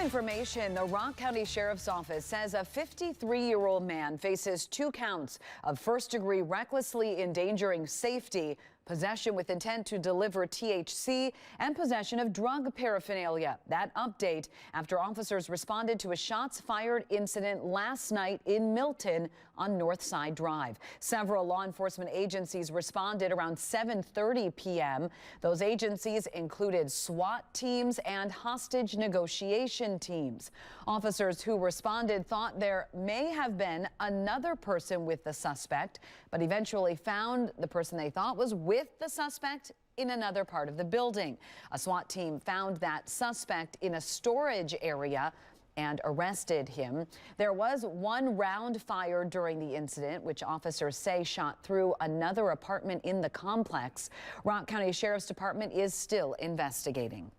information. The Rock County Sheriff's Office says a 53-year-old man faces 2 counts of first-degree recklessly endangering safety, possession with intent to deliver THC, and possession of drug paraphernalia. That update after officers responded to a shots-fired incident last night in Milton on Northside Drive. Several law enforcement agencies responded around 7:30 p.m. Those agencies included SWAT teams and hostage negotiation teams. Officers who responded thought there may have been another person with the suspect, but eventually found the person they thought was with the suspect in another part of the building. A SWAT team found that suspect in a storage area and arrested him. There was 1 round fired during the incident, which officers say shot through another apartment in the complex. Rock County Sheriff's Department is still investigating.